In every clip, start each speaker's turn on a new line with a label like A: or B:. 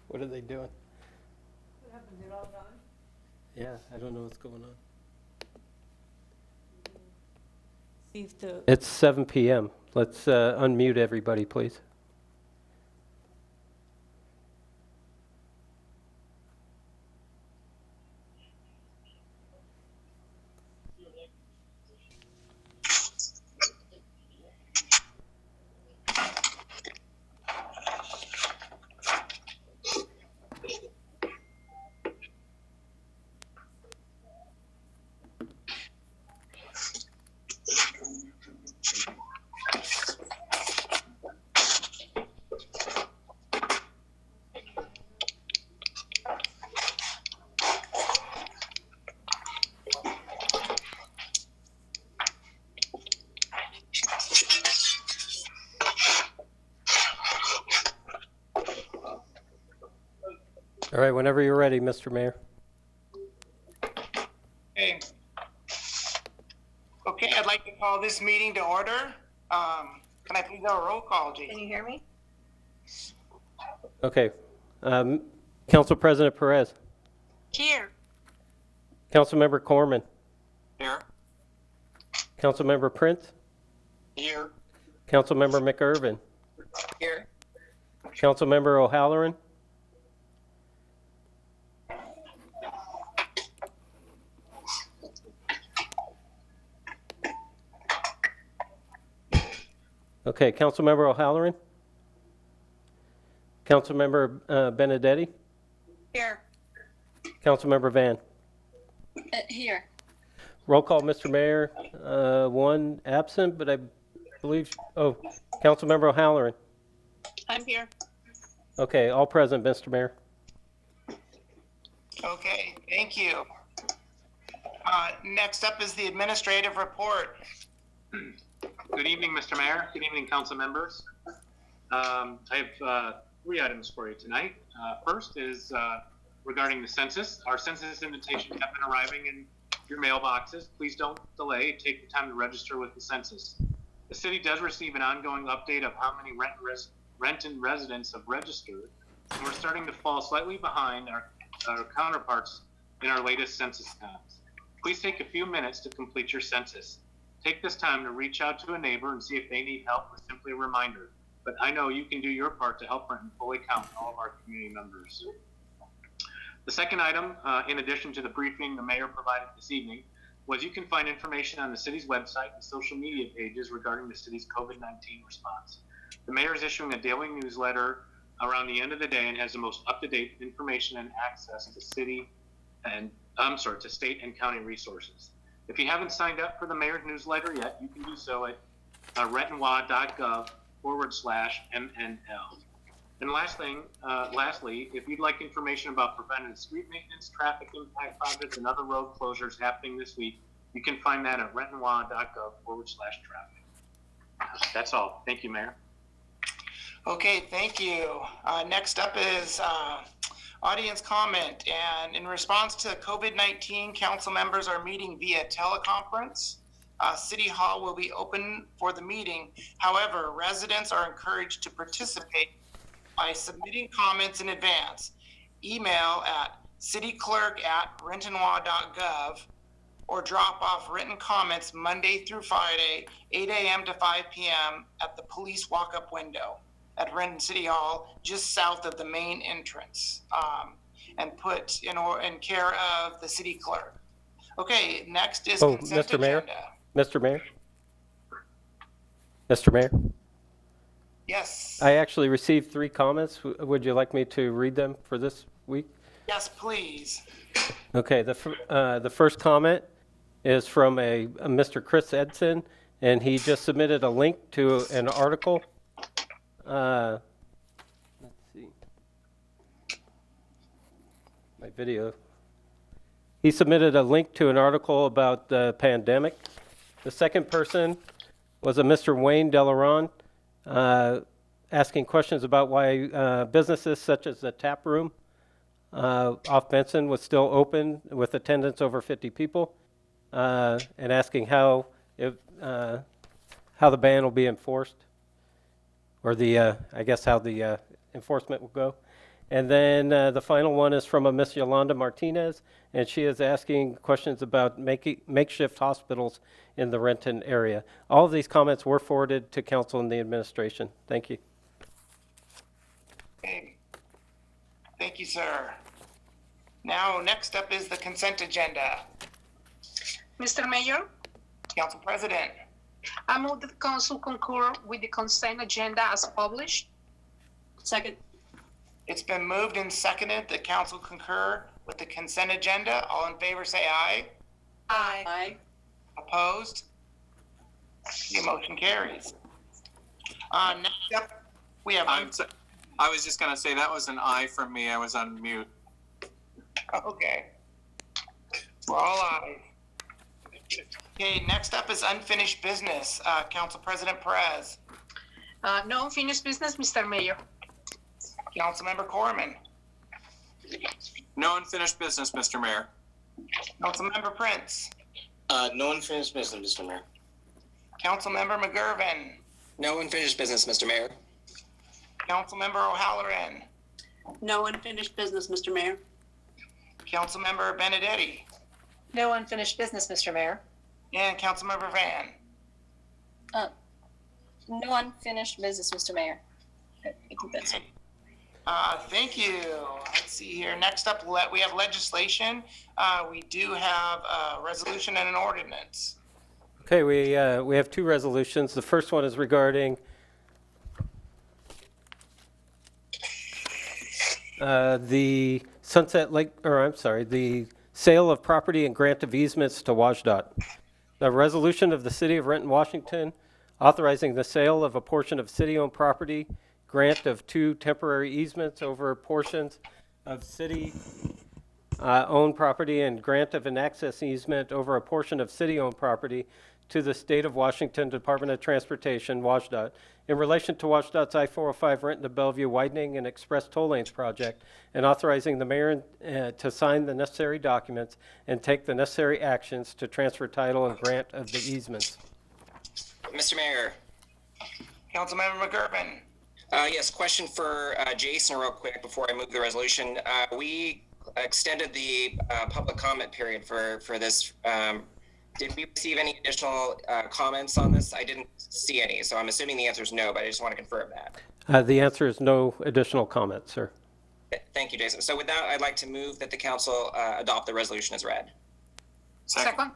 A: What are they doing?
B: What happened? They're all gone?
A: Yeah, I don't know what's going on.
B: See if the,
A: It's 7 p.m. Let's unmute everybody, please. All right, whenever you're ready, Mr. Mayor.
C: Okay. Okay, I'd like to call this meeting to order. Can I please have a roll call,
B: can
C: Jason?
B: you hear me?
A: Okay. Council President Perez.
B: Here.
A: Councilmember Corman.
C: Here.
A: Councilmember Prince.
C: Here.
A: Councilmember McIrvin.
C: Here.
A: Councilmember O'Halloran. Okay, Councilmember O'Halloran. Councilmember Benedetti.
B: Here.
A: Councilmember Van.
B: Here.
A: Roll call, Mr. Mayor. One absent, but I believe, Councilmember O'Halloran.
B: I'm here.
A: Okay, all present, Mr. Mayor.
C: Okay, thank you. Next up is the administrative report.
D: Good evening, Mr. Mayor. Good evening, council members. I have three items for you tonight. First is regarding the census. Our census invitations have been arriving in your mailboxes. Please don't delay. Take the time to register with the census. The city does receive an ongoing update of how many rent and residents have registered, and we're starting to fall slightly behind our counterparts in our latest census counts. Please take a few minutes to complete your census. Take this time to reach out to a neighbor and see if they need help with simply a reminder. But I know you can do your part to help Renton fully count all of our community members. The second item, in addition to the briefing the mayor provided this evening, was you can find information on the city's website and social media pages regarding the city's COVID-19 response. The mayor is issuing a daily newsletter around the end of the day and has the most up-to-date information and access to state and county resources. If you haven't signed up for the mayor's newsletter yet, you can do so at rentonwa.gov/MNL. And lastly, if you'd like information about preventative street maintenance, traffic impact projects, and other road closures happening this week, you can find that at rentonwa.gov/traffic. That's all. Thank you, Mayor.
C: Okay, thank you. Next up is audience comment. And in response to COVID-19, council members are meeting via teleconference. City Hall will be open for the meeting. However, residents are encouraged to participate by submitting comments in advance. Email at cityclerk@rentonwa.gov or drop off written comments Monday through Friday, 8 a.m. to 5 p.m. at the police walk-up window at Renton City Hall, just south of the main entrance, and put in care of the city clerk. Okay, next is consent
A: Mr. Mayor?
C: agenda.
A: Mr. Mayor? Mr. Mayor?
C: Yes.
A: I actually received 3 comments. Would you like me to read them for this week?
C: Yes, please.
A: Okay, the first comment is from a Mr. Chris Edson, and he just submitted a link to an article. Let's see. My video. He submitted a link to an article about the pandemic. The second person was a Mr. Wayne Delaron, asking questions about why businesses such as the Tap Room off Benson was still open with attendance over 50 people, and asking how the ban will be enforced, or how the enforcement will go. And then the final one is from a Miss Yolanda Martinez, and she is asking questions about makeshift hospitals in the Renton area. All of these comments were forwarded to council and the administration. Thank you.
C: Okay. Thank you, sir. Now, next up is the consent agenda.
B: Mr. Mayor,
C: Council President.
B: I move that the council concur with the consent agenda as published. Second.
C: It's been moved and seconded that council concur with the consent agenda. All in favor say aye.
B: Aye.
C: Opposed? The motion carries. Next up, we have.
E: I was just going to say that was an aye from me. I was on mute.
C: Okay. We're all ayes. Okay, next up is unfinished business. Council President Perez.
B: No unfinished business, Mr. Mayor.
C: Councilmember Corman.
E: No unfinished business, Mr. Mayor.
C: Councilmember Prince.
F: No unfinished business, Mr. Mayor.
C: Councilmember McGurven.
F: No unfinished business, Mr. Mayor.
C: Councilmember O'Halloran.
G: No unfinished business, Mr. Mayor.
C: Councilmember Benedetti.
H: No unfinished business, Mr. Mayor.
C: And Councilmember Van.
H: No unfinished business, Mr. Mayor. I think that's it.
C: Thank you. Let's see here. Next up, we have legislation. We do have a resolution and an ordinance.
A: Okay, we have two resolutions. The first one is regarding the the sale of property and grant of easements to WashDOT. The resolution of the City of Renton, Washington, authorizing the sale of a portion of city-owned property, grant of 2 temporary easements over portions of city-owned property, and grant of an access easement over a portion of city-owned property to the State of Washington Department of Transportation, WashDOT, in relation to WashDOT's I-405 Renton to Bellevue widening and express toll lanes project, and authorizing the mayor to sign the necessary documents and take the necessary actions to transfer title and grant of the easements.
F: Mr. Mayor.
C: Councilmember McGurven.
F: Yes, question for Jason real quick before I move the resolution. We extended the public comment period for this. Did we receive any additional comments on this? I didn't see any, so I'm assuming the answer is no, but I just want to confirm that.
A: The answer is no additional comments, sir.
F: Thank you, Jason. So with that, I'd like to move that the council adopt the resolution as read.
B: Second.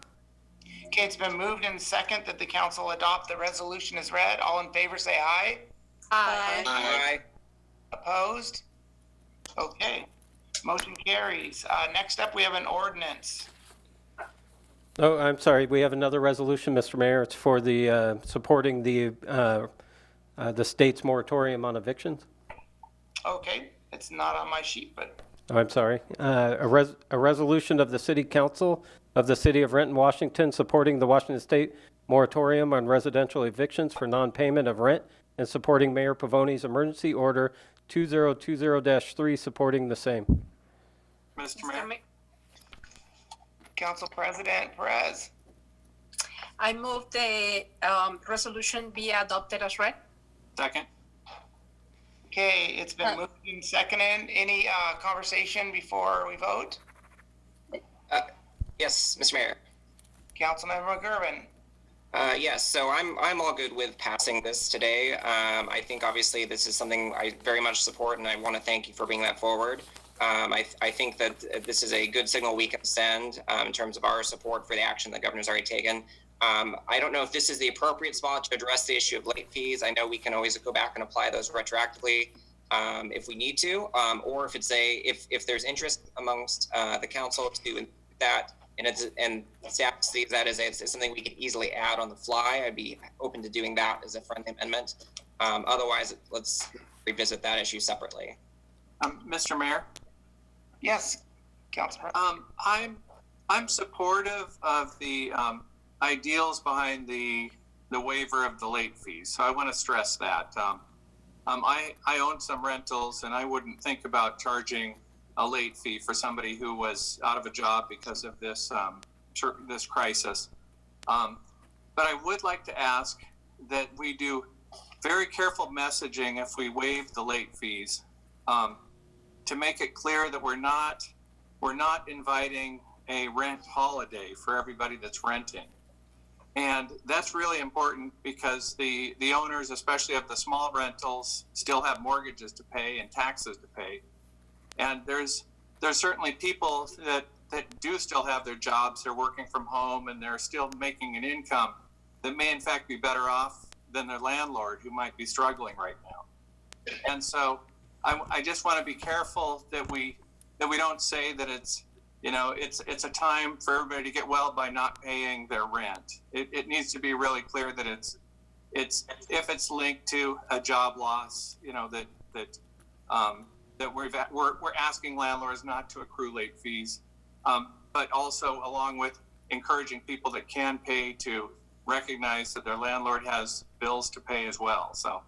C: Okay, it's been moved and second that the council adopt the resolution as read. All in favor say aye.
B: Aye.
F: Aye.
C: Opposed? Okay, motion carries. Next up, we have an ordinance.
A: Oh, I'm sorry. We have another resolution, Mr. Mayor. It's for the supporting the state's moratorium on evictions.
C: Okay, it's not on my sheet, but
A: Oh, I'm sorry. A resolution of the City Council of the City of Renton, Washington, supporting the Washington State moratorium on residential evictions for non-payment of rent and supporting Mayor Pavone's emergency order 2020-3, supporting the same.
E: Mr. Mayor.
C: Council President Perez.
B: I move the resolution be adopted as read.
E: Second.
C: Okay, it's been moved and seconded. Any conversation before we vote?
F: Yes, Mr. Mayor.
C: Councilmember McGurven.
F: Yes, so I'm all good with passing this today. I think obviously this is something I very much support, and I want to thank you for bringing that forward. I think that this is a good signal we can send in terms of our support for the action the governor's already taken. I don't know if this is the appropriate spot to address the issue of late fees. I know we can always go back and apply those retroactively if we need to, or if it's if there's interest amongst the council to do that, and staff sees that as something we can easily add on the fly, I'd be open to doing that as a friendly amendment. Otherwise, let's revisit that issue separately.
E: Mr. Mayor.
C: Yes, Councilor.
E: I'm supportive of the ideals behind the waiver of the late fees. So I want to stress that. I own some rentals, and I wouldn't think about charging a late fee for somebody who was out of a job because of this this crisis. But I would like to ask that we do very careful messaging if we waive the late fees. to make it clear that we're not inviting a rent holiday for everybody that's renting. And that's really important because the owners, especially of the small rentals, still have mortgages to pay and taxes to pay. And there's certainly people that do still have their jobs, they're working from home, and they're still making an income that may in fact be better off than their landlord, who might be struggling right now. And so I just want to be careful that we don't say that it's a time for everybody to get well by not paying their rent. It needs to be really clear that it's if it's linked to a job loss, that we're asking landlords not to accrue late fees, but also along with encouraging people that can pay to recognize that their landlord has bills to pay as well. So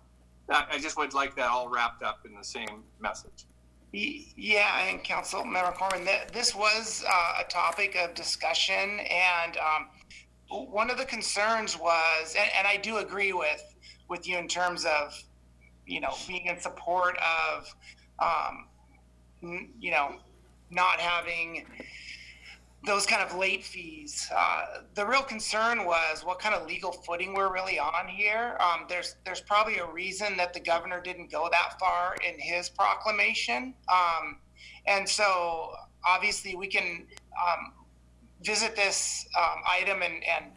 E: I just would like that all wrapped up in the same message.
C: Yeah, and Council Member Corman, this was a topic of discussion, and one of the concerns was, and I do agree with you in terms of, being in support of, not having those kind of late fees. The real concern was what kind of legal footing we're really on here. There's probably a reason that the governor didn't go that far in his proclamation. And so obviously we can visit this item and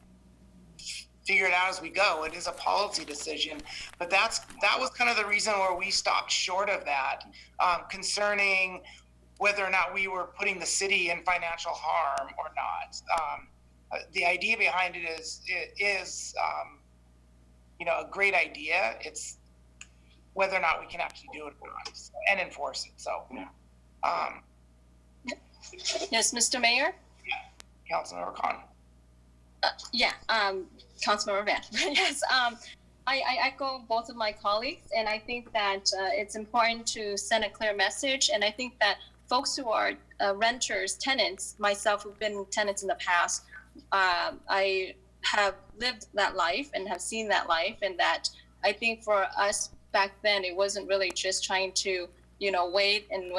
C: figure it out as we go. It is a policy decision, but that was kind of the reason where we stopped short of that, concerning whether or not we were putting the city in financial harm or not. The idea behind it is a great idea. It's whether or not we can actually do it or not and enforce it. So,
H: Yes, Mr. Mayor?
C: Councilmember Khan.
H: Councilmember Van. Yes, I echo both of my colleagues, and I think that it's important to send a clear message. And I think that folks who are renters, tenants, myself who've been tenants in the past, I have lived that life and have seen that life, and that I think for us back then, it wasn't really just trying to, wait and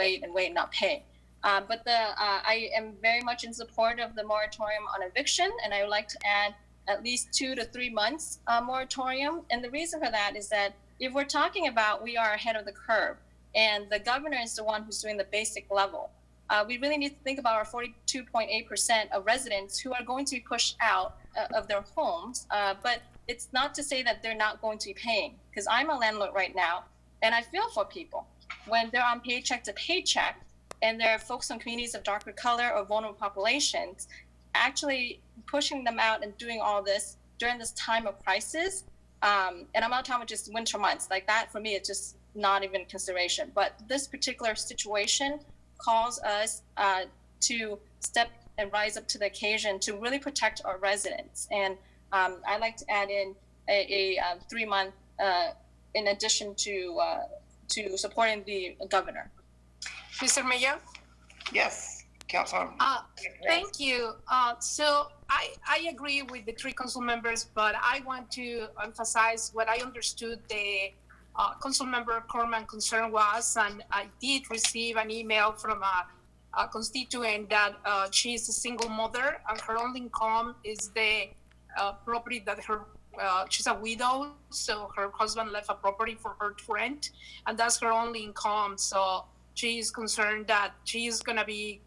H: not pay. But I am very much in support of the moratorium on eviction, and I would like to add at least 2 to 3 months moratorium. And the reason for that is that if we're talking about we are ahead of the curve, and the governor is the one who's doing the basic level, we really need to think about our 42.8% of residents who are going to be pushed out of their homes. But it's not to say that they're not going to be paying, because I'm a landlord right now, and I feel for people when they're on paycheck to paycheck, and there are folks in communities of darker color or vulnerable populations, actually pushing them out and doing all this during this time of crisis. And I'm not talking about just winter months. Like that, for me, it's just not even consideration. But this particular situation calls us to step and rise up to the occasion to really protect our residents. And I'd like to add in a 3-month in addition to supporting the governor.
B: Mr. Mayor?
C: Yes, Councilmember.
B: Thank you. So I agree with the 3 council members, but I want to emphasize what I understood the council member Corman concern was, and I did receive an email from a constituent that she's a single mother and her only income is the property that she's a widow, so her husband left a property for her to rent, and that's her only income. So she is concerned that she is going to be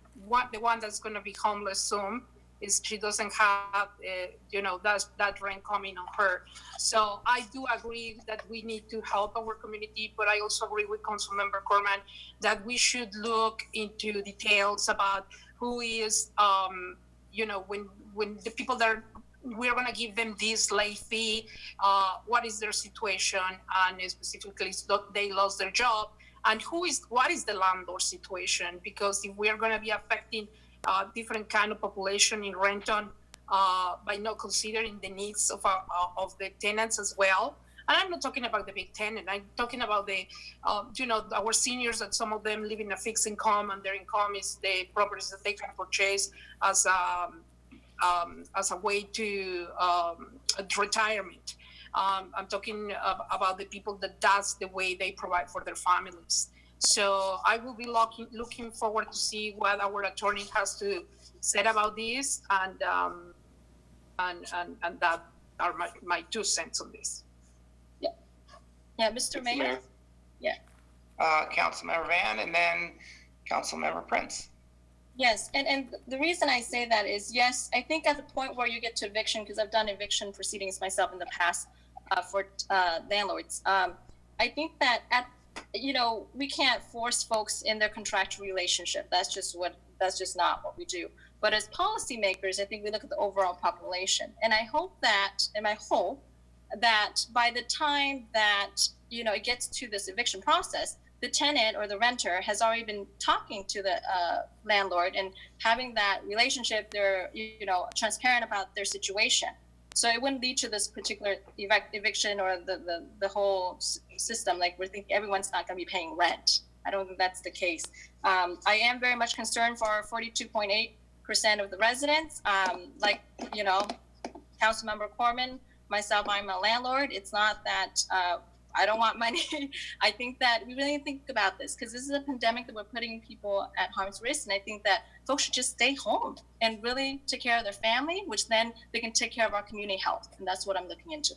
B: the one that's going to be homeless soon, is she doesn't have, that rent coming on her. So I do agree that we need to help our community, but I also agree with Councilmember Corman that we should look into details about who is, when the people that we're going to give them this late fee, what is their situation, and specifically they lost their job, and what is the landlord situation, because if we are going to be affecting different kind of population in Renton by not considering the needs of the tenants as well. And I'm not talking about the big tenant. I'm talking about the, our seniors, that some of them live in a fixed income, and their income is the properties that they can purchase as a way to retirement. I'm talking about the people that's the way they provide for their families. So I will be looking forward to see what our attorney has to say about this, and that are my 2 cents on this.
H: Yeah, Mr. Mayor?
C: Councilmember Van, and then Councilmember Prince.
H: Yes, and the reason I say that is, yes, I think at the point where you get to eviction, because I've done eviction proceedings myself in the past for landlords, I think that we can't force folks in their contractual relationship. That's just not what we do. But as policymakers, I think we look at the overall population, and I hope that by the time that it gets to this eviction process, the tenant or the renter has already been talking to the landlord and having that relationship. They're transparent about their situation, so it wouldn't lead to this particular eviction or the whole system. Like, we're thinking everyone's not going to be paying rent. I don't think that's the case. I am very much concerned for our 42.8% of the residents. Councilmember Corman, myself, I'm a landlord. It's not that I don't want money. I think that we really think about this, because this is a pandemic that we're putting people at harm's risk. And I think that folks should just stay home and really take care of their family, which then they can take care of our community health. And that's what I'm looking into.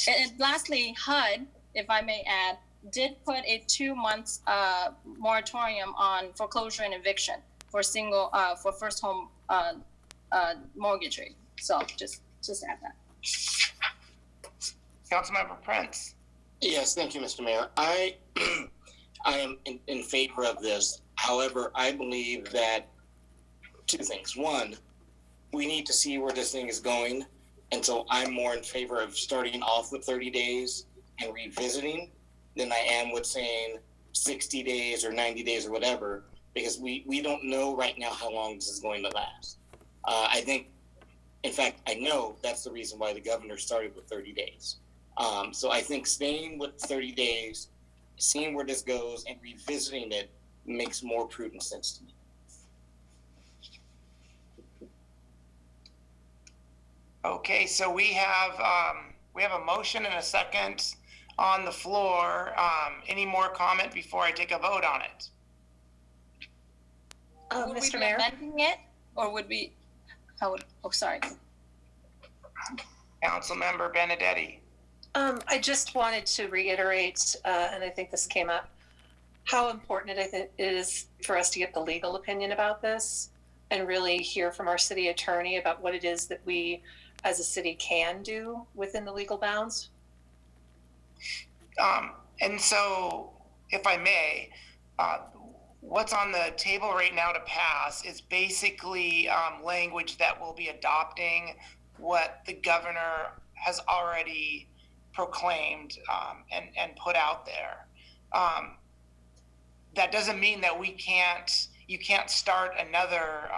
H: And lastly, HUD, if I may add, did put a 2 months moratorium on foreclosure and eviction for for first home mortgage rate. So just add that.
C: Councilmember Prince.
I: Yes, thank you, Mr. Mayor. I am in favor of this. However, I believe that 2 things. One, we need to see where this thing is going. And so I'm more in favor of starting off with 30 days and revisiting than I am with saying 60 days or 90 days or whatever, because we don't know right now how long this is going to last. I think, in fact, I know that's the reason why the governor started with 30 days. So I think staying with 30 days, seeing where this goes, and revisiting it makes more prudent sense to me.
C: Okay, so we have a motion and a second on the floor. Any more comment before I take a vote on it?
H: Would we
J: Mr.
H: be
J: Mayor?
H: amending it, or would we? Sorry.
C: Councilmember Benedetti.
J: I just wanted to reiterate, and I think this came up, how important it is for us to get the legal opinion about this and really hear from our city attorney about what it is that we as a city can do within the legal bounds.
C: And so, if I may, what's on the table right now to pass is basically language that will be adopting what the governor has already proclaimed and put out there. That doesn't mean that you can't start another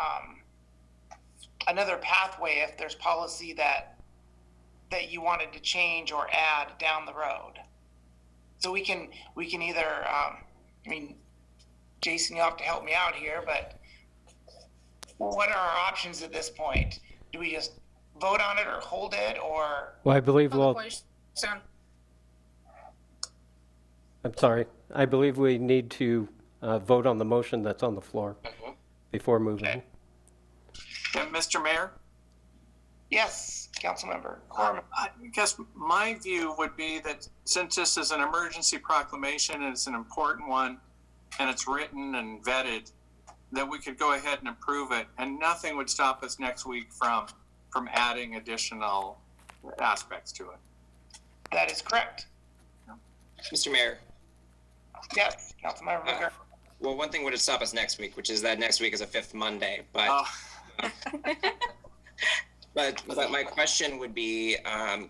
C: pathway if there's policy that you wanted to change or add down the road. So we can either, Jason, you'll have to help me out here, but what are our options at this point? Do we just vote on it or hold it, or?
A: Well, I believe I'm sorry. I believe we need to vote on the motion that's on the floor before moving.
C: Okay.
E: And Mr. Mayor?
C: Yes, Councilmember Corman.
E: I guess my view would be that since this is an emergency proclamation and it's an important one and it's written and vetted, that we could go ahead and approve it, and nothing would stop us next week from adding additional aspects to it.
C: That is correct.
F: Mr. Mayor,
C: Yes, Councilmember Booker.
F: well, one thing would stop us next week, which is that next week is a 5th Monday, but But my question would be,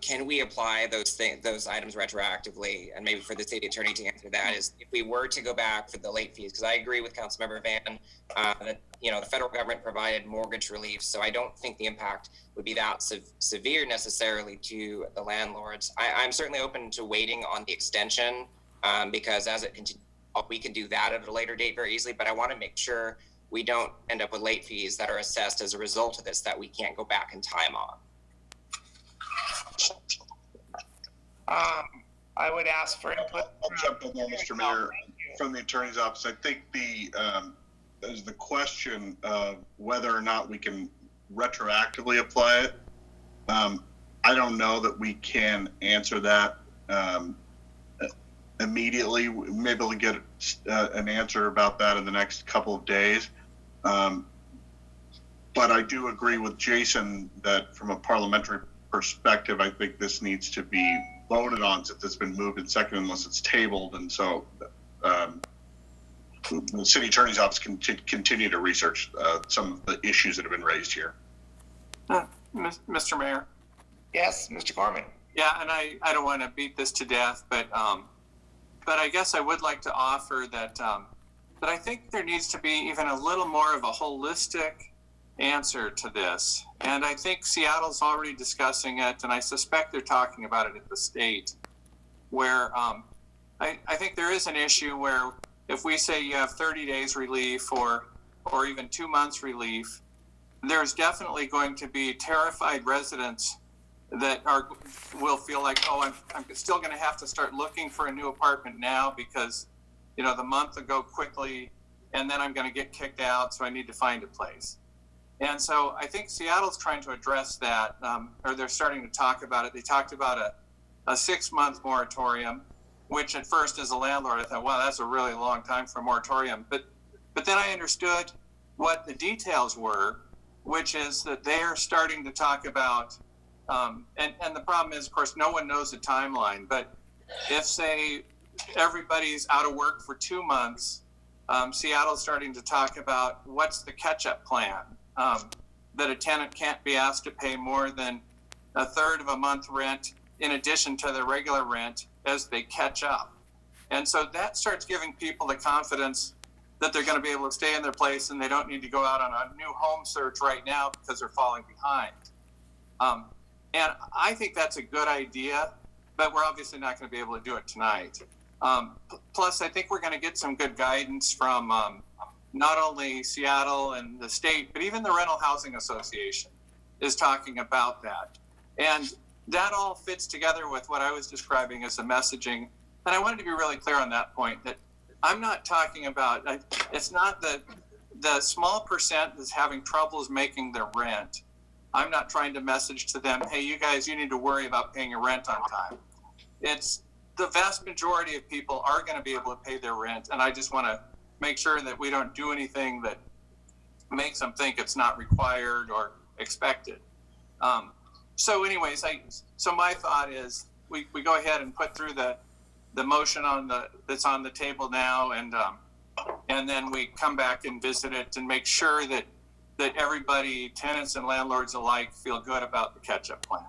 F: can we apply those items retroactively? And maybe for the city attorney to answer that is, if we were to go back for the late fees, because I agree with Councilmember Van that the federal government provided mortgage relief, so I don't think the impact would be that severe necessarily to the landlords. I'm certainly open to waiting on the extension because as it continues, we can do that at a later date very easily. But I want to make sure we don't end up with late fees that are assessed as a result of this that we can't go back in time on.
C: I would ask for input.
K: I'll jump in there, Mr. Mayor. from the attorney's office. I think there's the question of whether or not we can retroactively apply it. I don't know that we can answer that immediately. Maybe we'll get an answer about that in the next couple of days. But I do agree with Jason that from a parliamentary perspective, I think this needs to be voted on since it's been moved and seconded unless it's tabled. And so the city attorney's office can continue to research some of the issues that have been raised here.
E: Mr. Mayor.
C: Yes, Mr. Gorman.
E: Yeah, and I don't want to beat this to death, but I guess I would like to offer that that I think there needs to be even a little more of a holistic answer to this. And I think Seattle's already discussing it, and I suspect they're talking about it at the state, where I think there is an issue where if we say you have 30 days relief or even 2 months relief, there's definitely going to be terrified residents that will feel like, oh, I'm still going to have to start looking for a new apartment now because, you know, the month will go quickly and then I'm going to get kicked out, so I need to find a place. And so I think Seattle's trying to address that, or they're starting to talk about it. They talked about a 6-month moratorium, which at first as a landlord, I thought, wow, that's a really long time for a moratorium. But then I understood what the details were, which is that they are starting to talk about, and the problem is, of course, no one knows the timeline, but if, say, everybody's out of work for 2 months, Seattle's starting to talk about what's the catch-up plan, that a tenant can't be asked to pay more than a third of a month rent in addition to the regular rent as they catch up. And so that starts giving people the confidence that they're going to be able to stay in their place and they don't need to go out on a new home search right now because they're falling behind. And I think that's a good idea, but we're obviously not going to be able to do it tonight. Plus, I think we're going to get some good guidance from not only Seattle and the state, but even the Rental Housing Association is talking about that. And that all fits together with what I was describing as the messaging. And I wanted to be really clear on that point, that I'm not talking about, it's not the small percent that's having troubles making their rent. I'm not trying to message to them, hey, you guys, you need to worry about paying your rent on time. It's the vast majority of people are going to be able to pay their rent. And I just want to make sure that we don't do anything that makes them think it's not required or expected. So anyways, so my thought is we go ahead and put through the motion that's on the table now, and then we come back and visit it and make sure that everybody, tenants and landlords alike, feel good about the catch-up plan.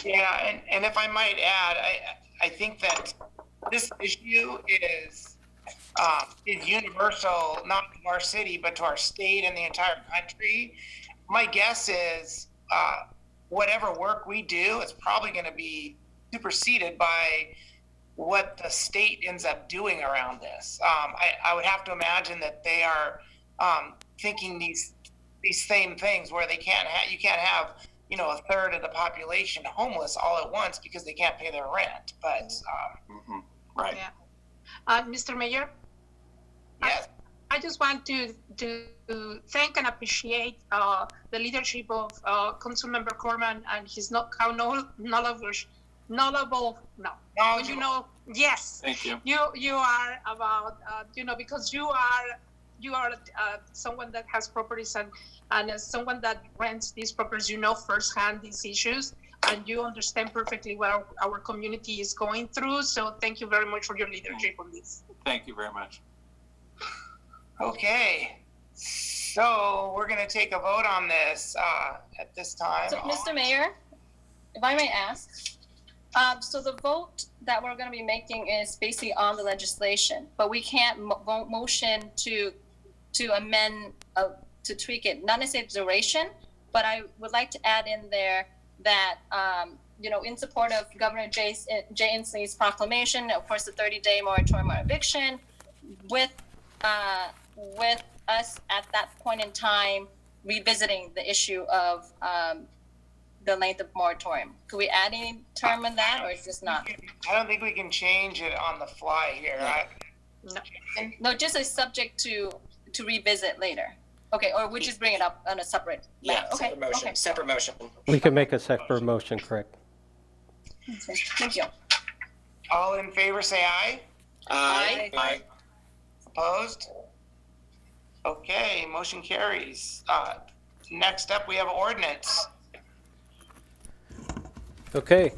C: Yeah, and if I might add, I think that this issue is universal, not to our city, but to our state and the entire country. My guess is whatever work we do is probably going to be superseded by what the state ends up doing around this. I would have to imagine that they are thinking these same things where you can't have a third of the population homeless all at once because they can't pay their rent. But
E: right.
B: Yeah. Mr. Mayor.
C: Yes.
B: I just want to thank and appreciate the leadership of Councilmember Corman and his yes.
E: Thank you.
B: You are about because you are someone that has properties and as someone that rents these properties, firsthand these issues and you understand perfectly what our community is going through. So thank you very much for your leadership on this.
E: Thank you very much.
C: Okay, so we're going to take a vote on this at this time.
H: So, Mr. Mayor, if I may ask, so the vote that we're going to be making is basically on the legislation, but we can't motion to amend, to tweak it, not necessarily the duration, but I would like to add in there that, in support of Governor Jay Inslee's proclamation, of course, the 30-day moratorium on eviction, with us at that point in time revisiting the issue of the length of moratorium? Could we add any term in that, or is this not?
C: I don't think we can change it on the fly here.
H: No, just a subject to revisit later. Okay, or we just bring it up on a separate matter.
I: Yeah,
H: Okay,
F: Separate motion.
H: okay.
F: Separate motion.
A: We can make a separate motion, correct?
H: Okay, thank you.
C: All in favor, say aye.
G: Aye.
I: Aye.
C: Opposed? Okay, motion carries. Next up, we have ordinance.
A: Okay.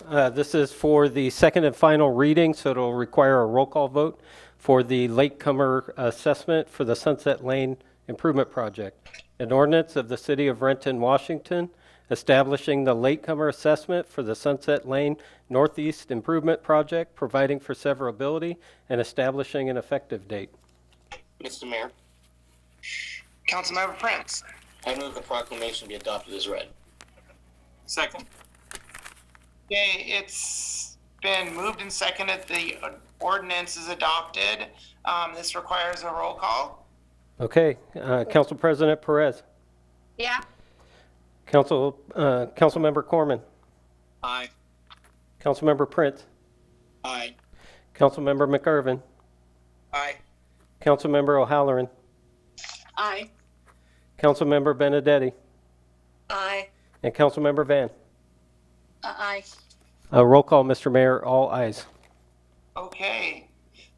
A: This is for the second and final reading, so it'll require a roll call vote for the latecomer assessment for the Sunset Lane Improvement Project. An ordinance of the City of Renton, Washington, establishing the latecomer assessment for the Sunset Lane Northeast Improvement Project, providing for severability, and establishing an effective date.
I: Mr. Mayor,
C: Councilmember Prince.
I: I move the proclamation be adopted as read.
E: Second.
C: Okay, it's been moved and seconded. The ordinance is adopted. This requires a roll call.
A: Okay. Council President Perez.
B: Yeah.
A: Councilmember Corman.
E: Aye.
A: Councilmember Prince.
I: Aye.
A: Councilmember McIrvin.
F: Aye.
A: Councilmember O'Halloran.
G: Aye.
A: Councilmember Benedetti.
J: Aye.
A: And Councilmember Van.
H: Aye.
A: Roll call, Mr. Mayor, all ayes.
C: Okay,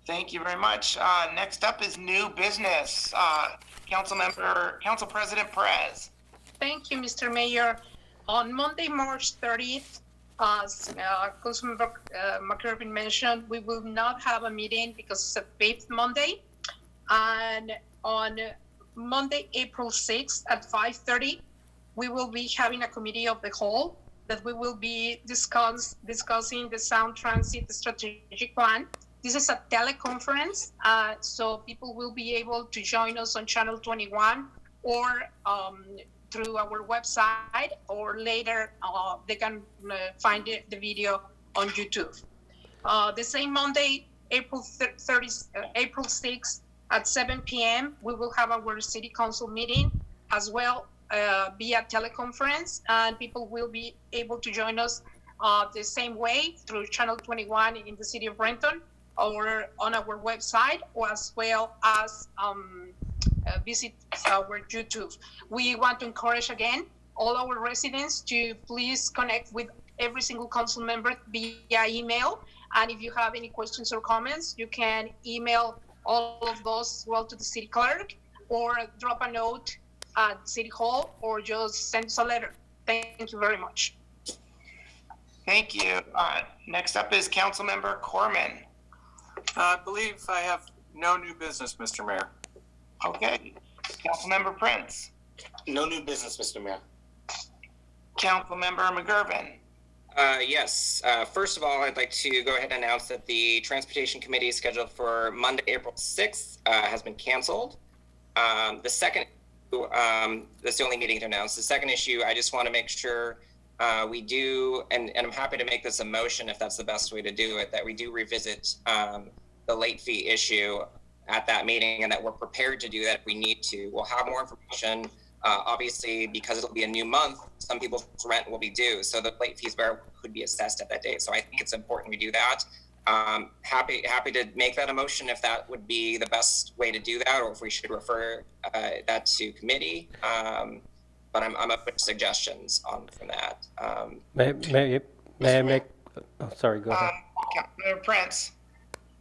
C: thank you very much. Next up is new business. Council President Perez.
B: Thank you, Mr. Mayor. On Monday, March 30th, as Councilmember McIrvin mentioned, we will not have a meeting because it's a fifth Monday. And on Monday, April 6th at 5:30, we will be having a committee of the whole that we will be discussing the Sound Transit Strategic Plan. This is a teleconference, so people will be able to join us on Channel 21 or through our website, or later they can find the video on YouTube. The same Monday, April 6th at 7 p.m., we will have our City Council meeting as well via teleconference, and people will be able to join us the same way through Channel 21 in the City of Renton or on our website, or as well as visit our YouTube. We want to encourage again all our residents to please connect with every single council member via email. And if you have any questions or comments, you can email all of those well to the city clerk, or drop a note at City Hall, or just send us a letter. Thank you very much.
C: Thank you. Next up is Councilmember Corman.
E: I believe I have no new business, Mr. Mayor.
C: Okay. Councilmember Prince.
I: No new business, Mr. Mayor.
C: Councilmember McIrvin.
F: Yes. First of all, I'd like to go ahead and announce that the Transportation Committee scheduled for Monday, April 6th has been canceled. The second, that's the only meeting to announce. The second issue, I just want to make sure we do, and I'm happy to make this a motion if that's the best way to do it, that we do revisit the late fee issue at that meeting, and that we're prepared to do that if we need to. We'll have more information. Obviously, because it'll be a new month, some people's rent will be due, so the late fees could be assessed at that date. So I think it's important we do that. Happy to make that a motion if that would be the best way to do that, or if we should refer that to committee. But I'm up with suggestions from that.
A: May I make? Oh, sorry. Go ahead.
C: Councilmember Prince.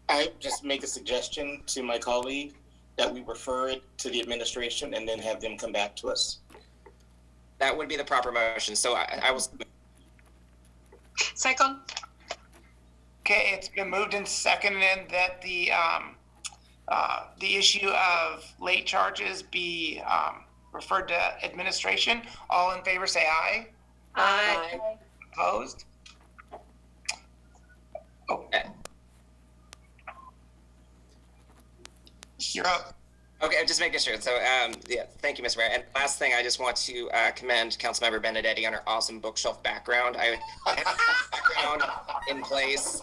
I: I just make a suggestion to my colleague that we refer it to the administration and then have them come back to us.
F: That would be the proper motion. So I will.
B: Second.
C: Okay, it's been moved and seconded that the issue of late charges be referred to administration. All in favor, say aye.
J: Aye.
C: Opposed? Okay. You're up.
F: Okay, just making sure. So, yeah, thank you, Mr. Mayor. And last thing, I just want to commend Councilmember Benedetti on her awesome bookshelf background. I had a background in place,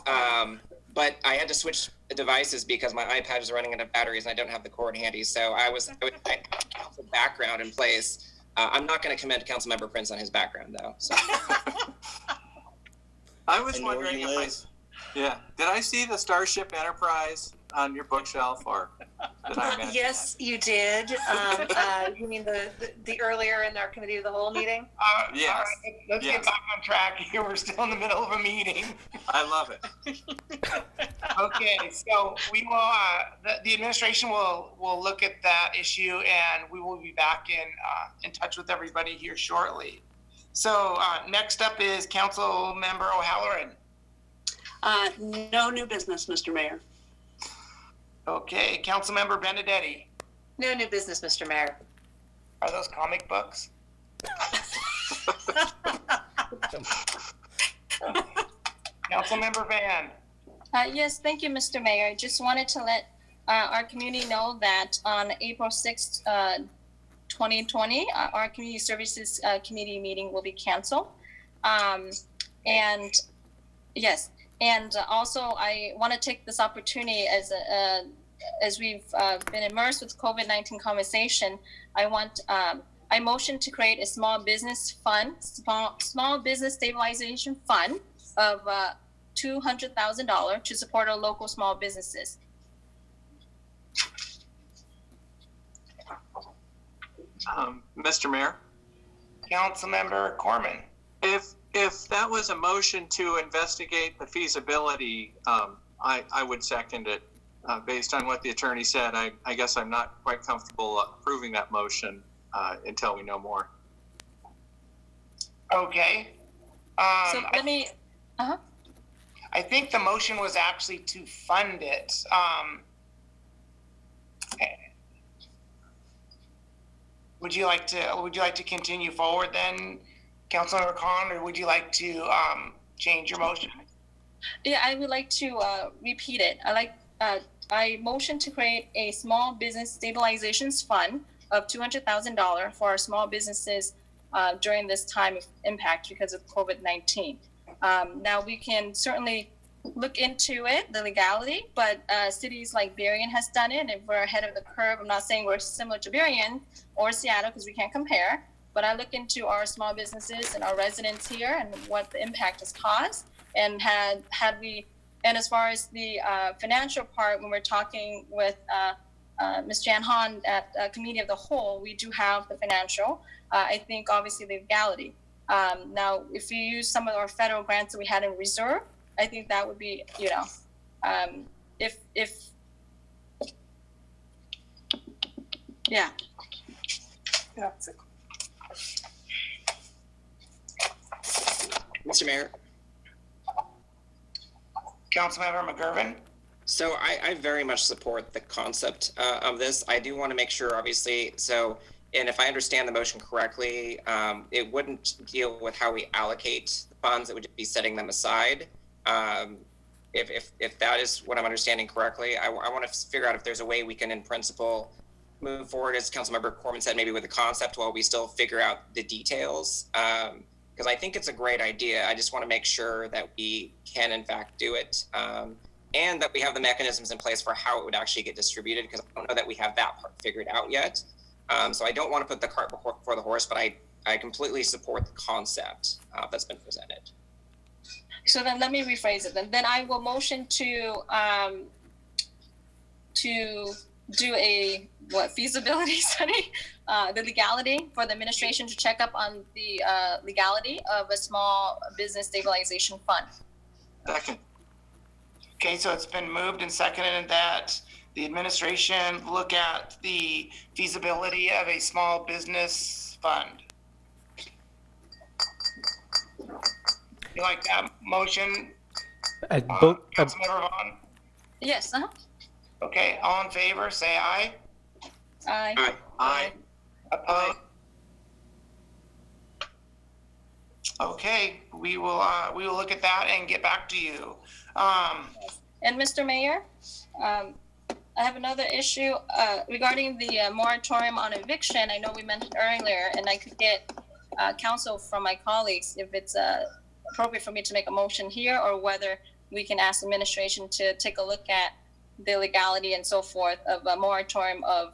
F: but I had to switch devices because my iPad is running out of batteries and I don't have the cord handy. So I had the background in place I'm not going to commend Councilmember Prince on his background, though. So.
E: I was
I: I know where
E: wondering
I: you
E: if
I: live.
E: did I see the Starship Enterprise on your bookshelf, or did I imagine
J: Yes, you did. You mean the earlier in our committee of the whole meeting?
E: Yes.
C: All right, let's
E: Yes.
C: get back on track here. We're still in the middle of a meeting.
E: that? I love it.
C: Okay, so we will, the administration will look at that issue, and we will be back in touch with everybody here shortly. So next up is Council Member O'Halloran.
G: No new business, Mr. Mayor.
C: Okay, Council Member Benedetti.
J: No new business, Mr. Mayor.
C: Are those comic books? Council Member Van.
H: Yes, thank you, Mr. Mayor. Just wanted to let our community know that on April 6th, 2020, our Community Services Committee meeting will be canceled. And yes, and also I want to take this opportunity as we've been immersed with COVID-19 conversation, I motion to create a small business fund, small business stabilization fund of $200,000 to support our local small businesses.
E: Mr. Mayor,
C: Councilmember Corman.
E: if that was a motion to investigate the feasibility, I would second it. Based on what the attorney said, I guess I'm not quite comfortable approving that motion until we know more.
C: Okay.
H: So let me,
C: I think the motion was actually to fund it. Would you like to continue forward then, Councilmember Khan, or would you like to change your motion?
H: yeah, I would like to repeat it. I motion to create a small business stabilizations fund of $200,000 for our small businesses during this time of impact because of COVID-19. Now we can certainly look into it, the legality, but cities like Berrien has done it, and we're ahead of the curve. I'm not saying we're similar to Berrien or Seattle because we can't compare, but I look into our small businesses and our residents here and what the impact has caused, and and as far as the financial part, when we're talking with Ms. Jan Han at Committee of the Whole, we do have the financial. I think obviously the legality. Now, if we use some of our federal grants that we had in reserve, I think that would be, if yeah.
F: Mr. Mayor.
C: Councilmember McGurven.
F: So I very much support the concept of this. I do want to make sure, obviously, and if I understand the motion correctly, it wouldn't deal with how we allocate the funds. It would be setting them aside. If that is what I'm understanding correctly, I want to figure out if there's a way we can, in principle, move forward, as Councilmember Corman said, maybe with the concept while we still figure out the details. Because I think it's a great idea. I just want to make sure that we can, in fact, do it. And that we have the mechanisms in place for how it would actually get distributed, because I don't know that we have that part figured out yet. So I don't want to put the cart before the horse, but I completely support the concept that's been presented.
H: So then let me rephrase it. Then I will motion to do a feasibility study, the legality for the administration to check up on the legality of a small business stabilization fund.
E: Second.
C: Okay, so it's been moved and seconded that the administration look at the feasibility of a small business fund. You like that motion, Councilmember Vaughn?
H: Yes.
C: Okay, all in favor, say aye.
H: Aye.
E: Aye.
C: Opposed? Okay, we will look at that and get back to you.
H: And Mr. Mayor, I have another issue regarding the moratorium on eviction. I know we mentioned earlier, and I could get counsel from my colleagues if it's appropriate for me to make a motion here, or whether we can ask administration to take a look at the legality and so forth of a moratorium of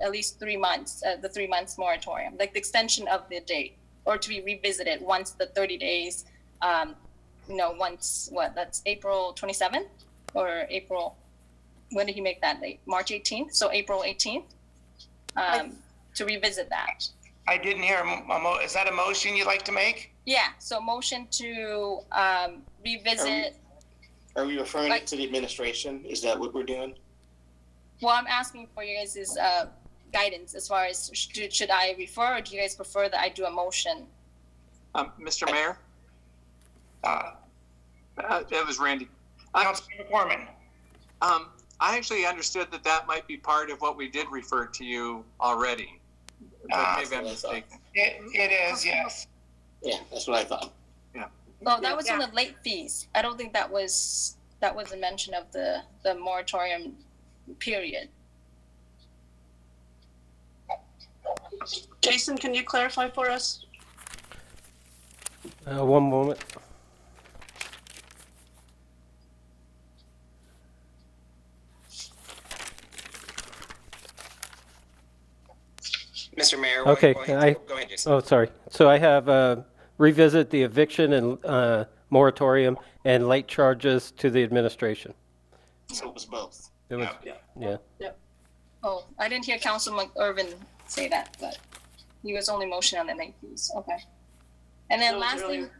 H: at least 3 months, the 3 months moratorium, like the extension of the date, or to be revisited once the 30 days, once, that's April 27th or April, when did he make that date? March 18th, so April 18th, to revisit that.
C: I didn't hear, is that a motion you'd like to make?
H: Yeah, so motion to revisit.
I: Are we referring it to the administration? Is that what we're doing?
H: Well, I'm asking for you guys' guidance as far as should I refer, or do you guys prefer that I do a motion?
E: Mr. Mayor? That was Randy.
C: Councilmember Corman.
E: I actually understood that might be part of what we did refer to you already. But maybe I'm mistaken.
C: It is, yes.
I: Yeah, that's what I thought.
H: No, that was on the late fees. I don't think that was a mention of the moratorium period.
G: Jason, can you clarify for us?
A: One moment.
F: Mr. Mayor,
A: Okay,
F: go ahead, Jason.
A: Oh, sorry. So I have revisit the eviction and moratorium and late charges to the administration.
I: So it was both.
A: It was, yeah.
H: Oh, I didn't hear Councilman Irvin say that, but he was only motion on the late fees. Okay. And then
G: That was
H: lastly,
G: earlier.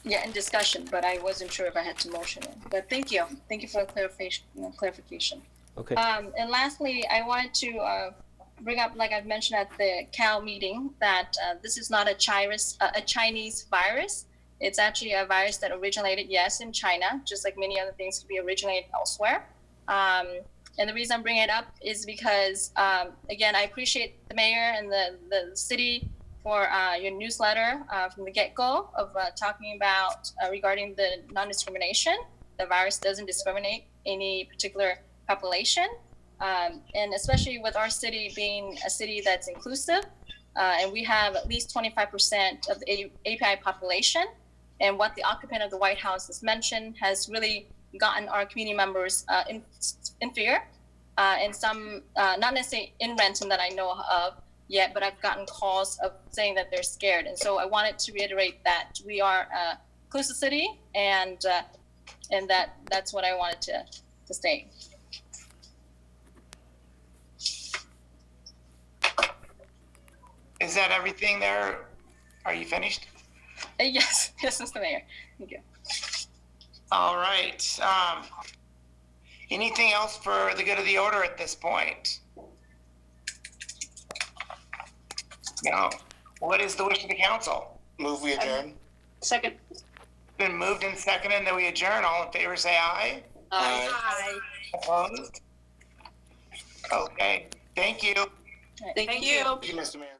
H: yeah, in discussion, but I wasn't sure if I had to motion it. But thank you for the clarification.
A: Okay.
H: And lastly, I wanted to bring up, like I've mentioned at the Cal meeting, that this is not a Chinese virus. It's actually a virus that originated, yes, in China, just like many other things could be originated elsewhere. And the reason I'm bringing it up is because, again, I appreciate the mayor and the city for your newsletter from the get-go of talking about regarding the non-discrimination. The virus doesn't discriminate any particular population. And especially with our city being a city that's inclusive, and we have at least 25% of the API population, and what the occupant of the White House has mentioned has really gotten our community members in fear, and some, not necessarily in Renton that I know of yet, but I've gotten calls of saying that they're scared. And so I wanted to reiterate that we are a inclusive city, and that's what I wanted to say.
C: Is that everything there? Are you finished?
H: Yes, Mr. Mayor. Thank you.
C: All right. Anything else for the good of the order at this point? No. What is the wish of the council?
I: Move we adjourn.
G: Second.
C: Been moved and seconded that we adjourn. All in favor, say aye.
G: Aye.
C: Opposed? Okay. Thank you.
H: Right.
G: Thank you.
I: Thank you, Mr. Mayor.